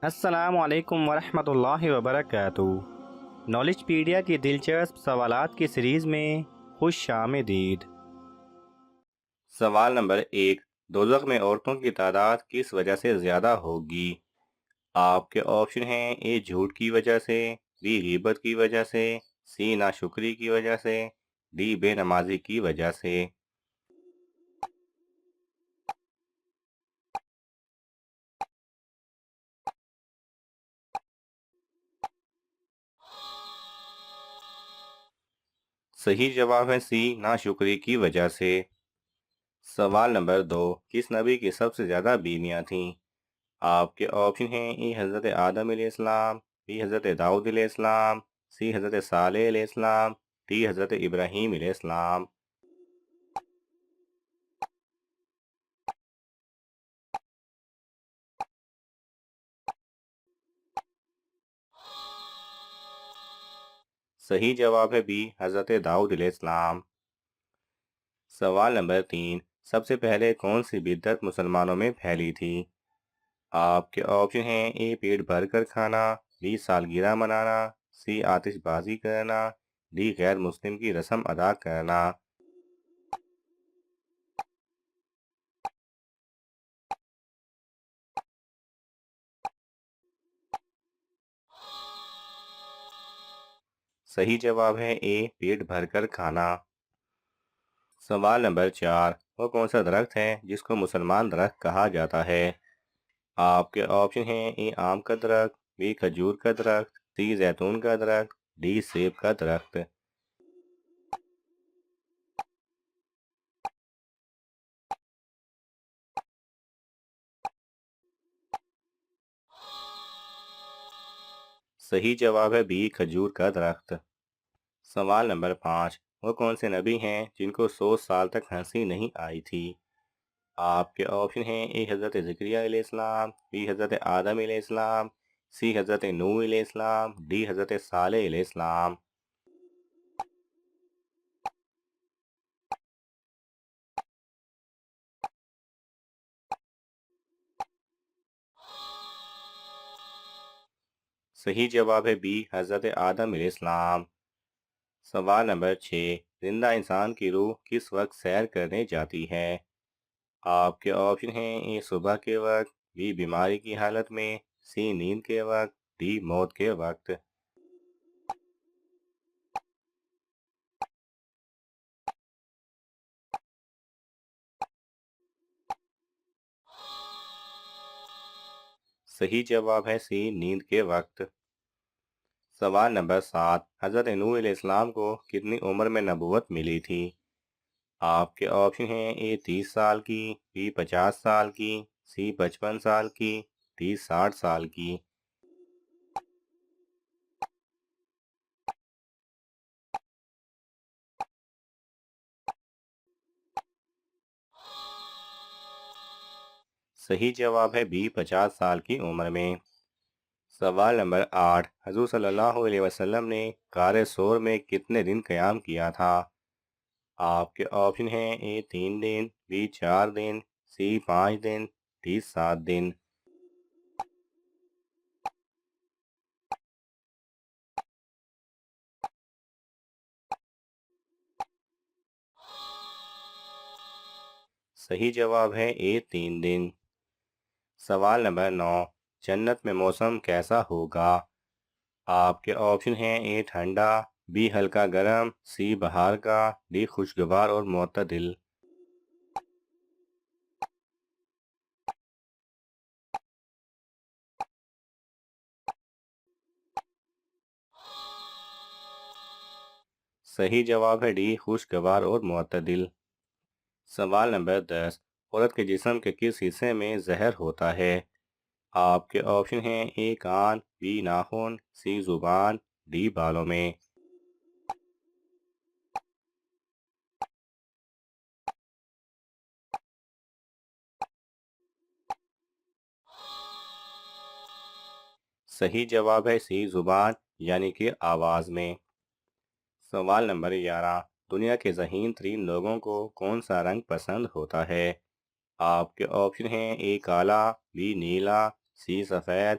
السلام علیکم ورحمۃ اللہ وبرکاتہ۔ نالج پیڈیا کی دلچسپ سوالات کی سیریز میں خوش آمدید۔ سوال نمبر 1، دوزخ میں عورتوں کی تعداد کس وجہ سے زیادہ ہوگی؟ آپ کے آپشن ہیں: اے جھوٹ کی وجہ سے، بی غیبت کی وجہ سے، سی ناشکری کی وجہ سے، ڈی بے نمازی کی وجہ سے۔ صحیح جواب ہے سی ناشکری کی وجہ سے۔ سوال نمبر 2، کس نبی کی سب سے زیادہ بیویاں تھیں؟ آپ کے آپشن ہیں: ای حضرت آدم علیہ السلام، بی حضرت داؤد علیہ السلام، سی حضرت صالح علیہ السلام، ڈی حضرت ابراہیم علیہ السلام۔ صحیح جواب ہے بی حضرت داؤد علیہ السلام۔ سوال نمبر 3، سب سے پہلے کون سی بدعت مسلمانوں میں پھیلی تھی؟ آپ کے آپشن ہیں: اے پیٹ بھر کر کھانا، بی سالگرہ منانا، سی آتش بازی کرنا، ڈی غیر مسلم کی رسم ادا کرنا۔ صحیح جواب ہے اے پیٹ بھر کر کھانا۔ سوال نمبر 4، وہ کون سا درخت ہے جس کو مسلمان درخت کہا جاتا ہے؟ آپ کے آپشن ہیں: اے آم کا درخت، بی کھجور کا درخت، سی زیتون کا درخت، ڈی سیب کا درخت۔ صحیح جواب ہے بی کھجور کا درخت۔ سوال نمبر 5، وہ کون سے نبی ہیں جن کو 100 سال تک ہنسی نہیں آئی تھی؟ آپ کے آپشن ہیں: اے حضرت زکریا علیہ السلام، بی حضرت آدم علیہ السلام، سی حضرت نوح علیہ السلام، ڈی حضرت صالح علیہ السلام۔ صحیح جواب ہے بی حضرت آدم علیہ السلام۔ سوال نمبر 6، زندہ انسان کی روح کس وقت سیر کرنے جاتی ہے؟ آپ کے آپشن ہیں: اے صبح کے وقت، بی بیماری کی حالت میں، سی نیند کے وقت، ڈی موت کے وقت۔ صحیح جواب ہے سی نیند کے وقت۔ سوال نمبر 7، حضرت نوح علیہ السلام کو کتنی عمر میں نبوت ملی تھی؟ آپ کے آپشن ہیں: اے 30 سال کی، بی 50 سال کی، سی 55 سال کی، ڈی 60 سال کی۔ صحیح جواب ہے بی 50 سال کی عمر میں۔ سوال نمبر 8، حضور صلی اللہ علیہ وسلم نے غار ثور میں کتنے دن قیام کیا تھا؟ آپ کے آپشن ہیں: اے 3 دن، be 4 then, C 5 then, D 7 دن۔ صحیح جواب ہے اے 3 دن۔ سوال نمبر 9، جنت میں موسم کیسا ہوگا؟ آپ کے آپشن ہیں: اے ٹھنڈا، بی ہلکا گرم، سی بہار کا، ڈی خوشگوار اور معتدل۔ صحیح جواب ہے ڈی خوشگوار اور معتدل۔ سوال نمبر 10، عورت کے جسم کے کس حصے میں زہر ہوتا ہے؟ آپ کے آپشن ہیں: اے کان، بی ناخن، سی زبان، ڈی بالوں میں۔ صحیح جواب ہے سی زبان یعنی کہ آواز میں۔ سوال نمبر 11، دنیا کے ذہین ترین لوگوں کو کون سا رنگ پسند ہوتا ہے؟ آپ کے آپشن ہیں: اے کالا، بی نیلا، سی سفید،